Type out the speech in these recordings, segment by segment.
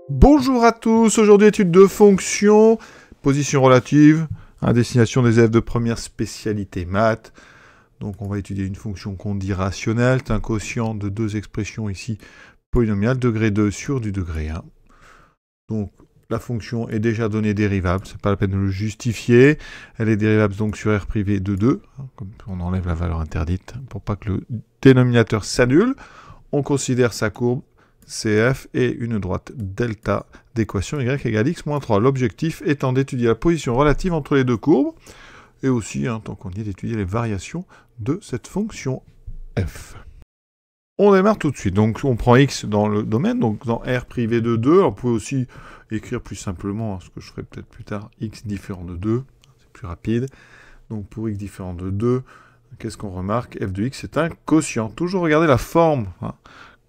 Bonjour à tous, aujourd'hui étude de fonctions, position relative, à destination des élèves de première spécialité maths. Donc on va étudier une fonction qu'on dit rationnelle, c'est un quotient de deux expressions ici polynomiales, degré 2 sur du degré 1. Donc la fonction est déjà donnée dérivable, c'est pas la peine de le justifier. Elle est dérivable donc sur R privé de 2, comme on enlève la valeur interdite pour pas que le dénominateur s'annule. On considère sa courbe CF et une droite delta d'équation y égale x moins 3. L'objectif étant d'étudier la position relative entre les deux courbes, et aussi, tant qu'on y est, d'étudier les variations de cette fonction f. On démarre tout de suite. Donc on prend x dans le domaine, donc dans R privé de 2. Alors, on peut aussi écrire plus simplement, ce que je ferai peut-être plus tard, x différent de 2, c'est plus rapide. Donc pour x différent de 2, qu'est-ce qu'on remarque? F de x c'est un quotient. Toujours regarder la forme,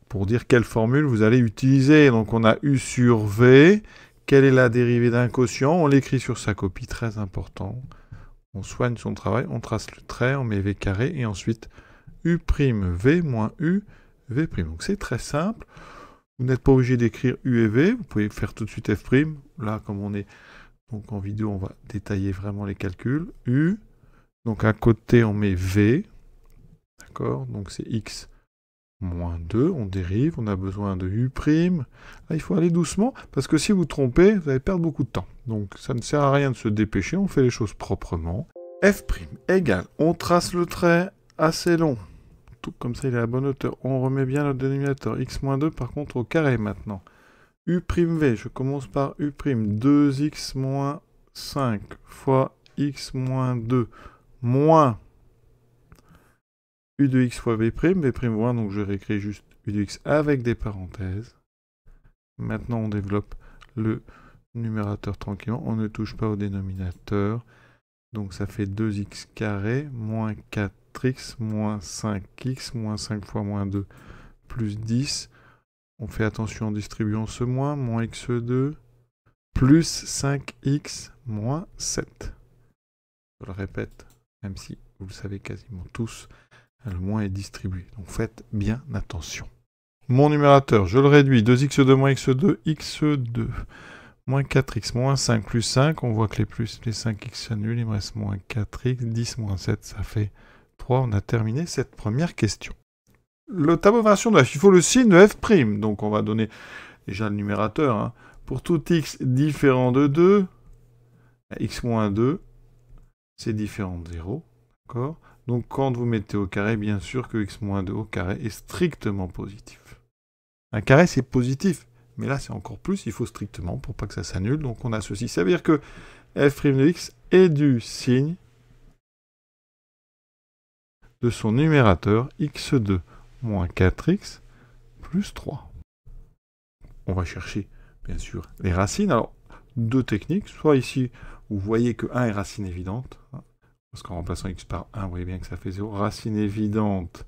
pour dire quelle formule vous allez utiliser. Donc on a u sur v. Quelle est la dérivée d'un quotient? On l'écrit sur sa copie, très important. On soigne son travail, on trace le trait, on met v carré, et ensuite u' v moins u v'. Donc c'est très simple. Vous n'êtes pas obligé d'écrire u et v, vous pouvez faire tout de suite f'. Là, comme on est donc en vidéo, on va détailler vraiment les calculs. U, donc à côté on met v, d'accord? Donc c'est x moins 2, on dérive, on a besoin de u'. Là, il faut aller doucement, parce que si vous trompez, vous allez perdre beaucoup de temps. Donc, ça ne sert à rien de se dépêcher, on fait les choses proprement. F' égale, on trace le trait assez long. Tout comme ça, il est à la bonne hauteur. On remet bien le dénominateur. X moins 2, par contre, au carré maintenant. U''v, je commence par U', 2x moins 5 fois x moins 2 moins u de x fois v', v', donc je réécris juste u de x avec des parenthèses. Maintenant, on développe le numérateur tranquillement. On ne touche pas au dénominateur. Donc, ça fait 2x carré moins 4x moins 5x moins 5 fois moins 2 plus 10. On fait attention en distribuant ce moins x2 plus 5x moins 7. Je le répète, même si vous le savez quasiment tous, le moins est distribué. Donc faites bien attention. Mon numérateur, je le réduis. 2x2 moins x2, x2. Moins 4x moins 5 plus 5. On voit que les 5x s'annulent. Il me reste moins 4x. 10 moins 7, ça fait 3. On a terminé cette première question. Le tableau de variation de f, il faut le signe de f'. Donc on va donner déjà le numérateur. Pour tout x différent de 2, x moins 2, c'est différent de 0. D'accord? Donc quand vous mettez au carré, bien sûr que x moins 2 au carré est strictement positif. Un carré, c'est positif. Mais là, c'est encore plus, il faut strictement pour pas que ça s'annule. Donc on a ceci. Ça veut dire que f' de x est du signe de son numérateur x2 moins 4x plus 3. On va chercher, bien sûr, les racines. Alors, deux techniques. Soit ici, vous voyez que 1 est racine évidente. Parce qu'en remplaçant x par 1, vous voyez bien que ça fait 0. Racine évidente,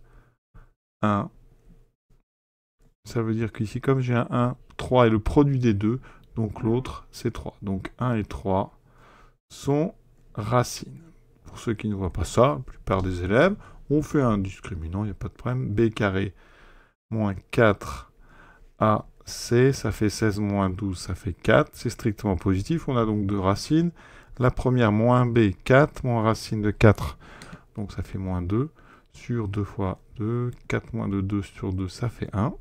1. Ça veut dire qu'ici, comme j'ai un 1, 3 est le produit des deux. Donc l'autre, c'est 3. Donc 1 et 3 sont racines. Pour ceux qui ne voient pas ça, la plupart des élèves, on fait un discriminant, il n'y a pas de problème. B carré moins 4 AC, ça fait 16 moins 12, ça fait 4. C'est strictement positif. On a donc deux racines. La première, moins B, 4, moins racine de 4. Donc ça fait moins 2. Sur 2 fois 2, 4 moins de 2 sur 2, ça fait 1.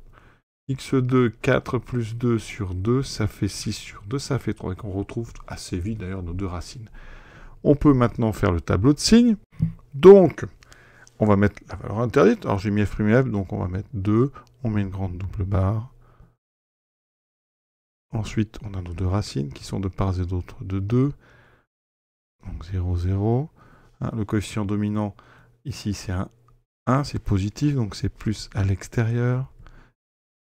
x2, 4 plus 2 sur 2, ça fait 6 sur 2, ça fait 3. Et qu'on retrouve assez vite d'ailleurs nos deux racines. On peut maintenant faire le tableau de signes. Donc, on va mettre la valeur interdite. Alors j'ai mis f', donc on va mettre 2. On met une grande double barre. Ensuite, on a nos deux racines qui sont de part et d'autre de 2. Donc 0, 0. Le coefficient dominant, ici, c'est un 1, c'est positif, donc c'est plus à l'extérieur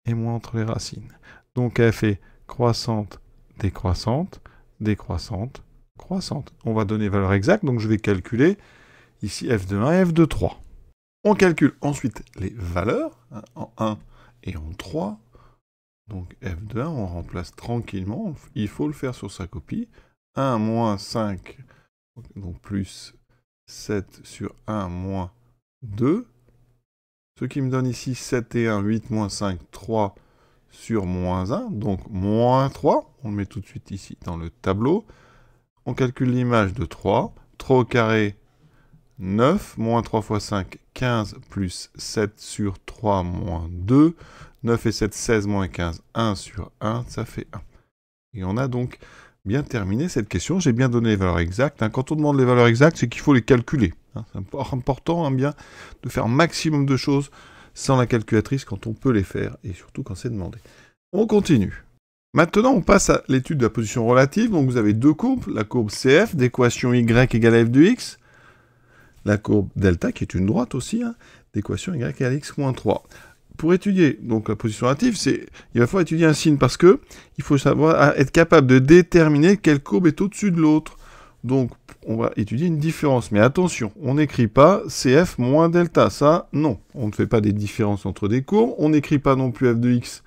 et moins entre les racines. Donc f est croissante, décroissante, décroissante, croissante. On va donner valeur exacte, donc je vais calculer ici f de 1 et f de 3. On calcule ensuite les valeurs, en 1 et en 3. Donc f de 1, on remplace tranquillement, il faut le faire sur sa copie. 1 moins 5, donc plus 7 sur 1 moins 2. Ce qui me donne ici 7 et 1, 8 moins 5, 3 sur moins 1, donc moins 3. On le met tout de suite ici dans le tableau. On calcule l'image de 3. 3 au carré, 9. Moins 3 fois 5, 15, plus 7 sur 3, moins 2. 9 et 7, 16, moins 15, 1 sur 1, ça fait 1. Et on a donc bien terminé cette question. J'ai bien donné les valeurs exactes. Quand on demande les valeurs exactes, c'est qu'il faut les calculer. C'est important bien de faire un maximum de choses sans la calculatrice quand on peut les faire, et surtout quand c'est demandé. On continue. Maintenant, on passe à l'étude de la position relative. Donc vous avez deux courbes, la courbe CF d'équation y égale f de x, la courbe delta, qui est une droite aussi, d'équation y égale x moins 3. Pour étudier donc la position relative, il va falloir étudier un signe parce que il faut savoir être capable de déterminer quelle courbe est au-dessus de l'autre. Donc on va étudier une différence. Mais attention, on n'écrit pas CF moins delta. Ça, non. On ne fait pas des différences entre des courbes. On n'écrit pas non plus f de x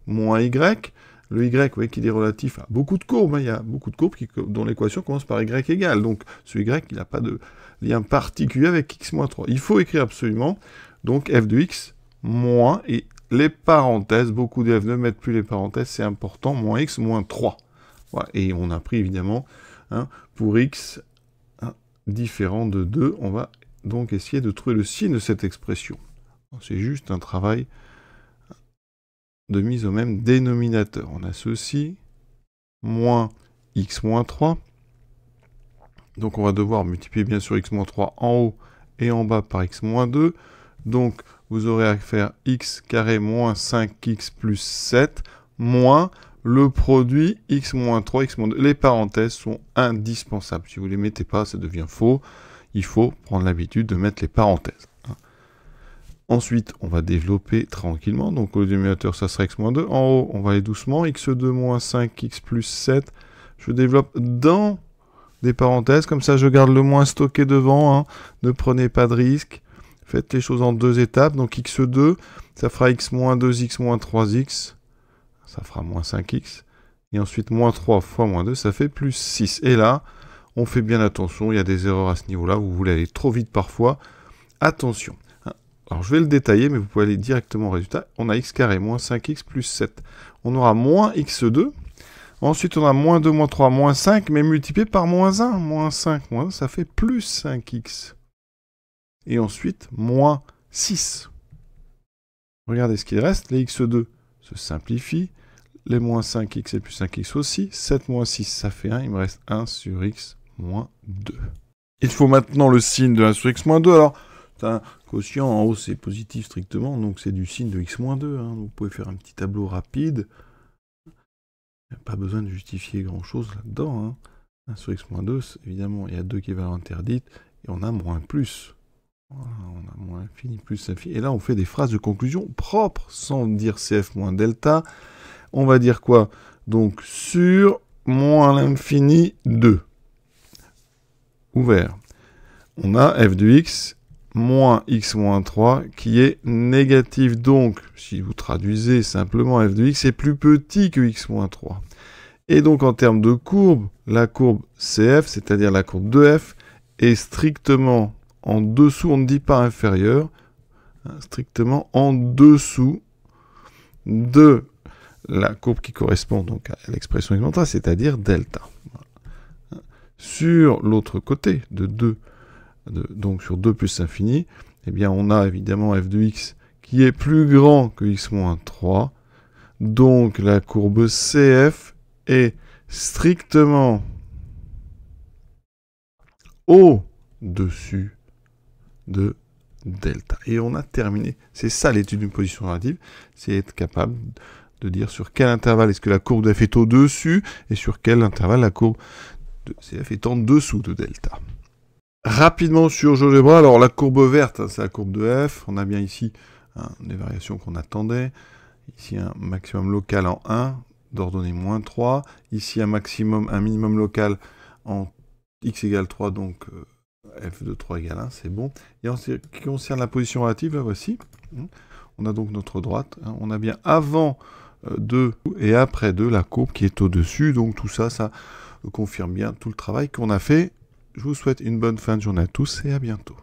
moins y. Le y, vous voyez qu'il est relatif à beaucoup de courbes. Il y a beaucoup de courbes dont l'équation commence par y égale. Donc ce y, il n'a pas de lien particulier avec x moins 3. Il faut écrire absolument donc f de x moins, et les parenthèses, beaucoup d'élèves ne mettent plus les parenthèses, c'est important, moins x moins 3. Voilà. Et on a pris évidemment, pour x différent de 2, on va donc essayer de trouver le signe de cette expression. C'est juste un travail de mise au même dénominateur. On a ceci, moins x moins 3. Donc on va devoir multiplier bien sûr x moins 3 en haut et en bas par x moins 2. Donc vous aurez à faire x carré moins 5x plus 7 moins le produit x moins 3, x moins 2. Les parenthèses sont indispensables. Si vous ne les mettez pas, ça devient faux. Il faut prendre l'habitude de mettre les parenthèses. Ensuite, on va développer tranquillement. Donc au dénominateur, ça sera x moins 2. En haut, on va aller doucement. x2 moins 5x plus 7. Je développe dans des parenthèses. Comme ça, je garde le moins stocké devant. Ne prenez pas de risque. Faites les choses en deux étapes. Donc x2, ça fera x moins 2x moins 3x. Ça fera moins 5x. Et ensuite, moins 3 fois moins 2, ça fait plus 6. Et là, on fait bien attention. Il y a des erreurs à ce niveau-là. Vous voulez aller trop vite parfois. Attention. Alors, je vais le détailler, mais vous pouvez aller directement au résultat. On a x carré moins 5x plus 7. On aura moins x2. Ensuite, on a moins 2, moins 3, moins 5, mais multiplié par moins 1. Moins 5, moins 1, ça fait plus 5x. Et ensuite, moins 6. Regardez ce qu'il reste. Les x2 se simplifient. Les moins 5x et plus 5x aussi. 7 moins 6, ça fait 1. Il me reste 1 sur x moins 2. Il faut maintenant le signe de 1 sur x moins 2. Alors, c'est un quotient en haut, c'est positif strictement. Donc, c'est du signe de x moins 2. Vous pouvez faire un petit tableau rapide. Il n'y a pas besoin de justifier grand-chose là-dedans. 1 sur x moins 2, évidemment, il y a 2 qui est valeur interdite. Et on a moins plus. Voilà, on a moins infini plus infini. Et là, on fait des phrases de conclusion propres, sans dire CF moins delta. On va dire quoi? Donc, sur moins l'infini 2. Ouvert. On a f de x moins x moins 3 qui est négatif. Donc, si vous traduisez simplement f de x est plus petit que x moins 3. Et donc, en termes de courbe, la courbe CF, c'est-à-dire la courbe de f, est strictement en dessous, on ne dit pas inférieur, strictement en dessous de la courbe qui correspond donc à l'expression x moins 3, c'est-à-dire delta. Voilà. Sur l'autre côté de 2, donc sur 2 plus infini, eh bien on a évidemment f de x qui est plus grand que x moins 3. Donc la courbe CF est strictement au-dessus de delta. Et on a terminé. C'est ça l'étude d'une position relative, c'est être capable de dire sur quel intervalle est-ce que la courbe de f est au-dessus et sur quel intervalle la courbe de CF est en dessous de delta. Rapidement sur GeoGebra, alors la courbe verte, c'est la courbe de f. On a bien ici des variations qu'on attendait. Ici un maximum local en 1, d'ordonnée moins 3. Ici un minimum local en x égale 3, donc f de 3 égale 1, c'est bon. Et en ce qui concerne la position relative, la voici. On a donc notre droite. On a bien avant 2 et après 2 la courbe qui est au-dessus. Donc tout ça, ça confirme bien tout le travail qu'on a fait. Je vous souhaite une bonne fin de journée à tous et à bientôt.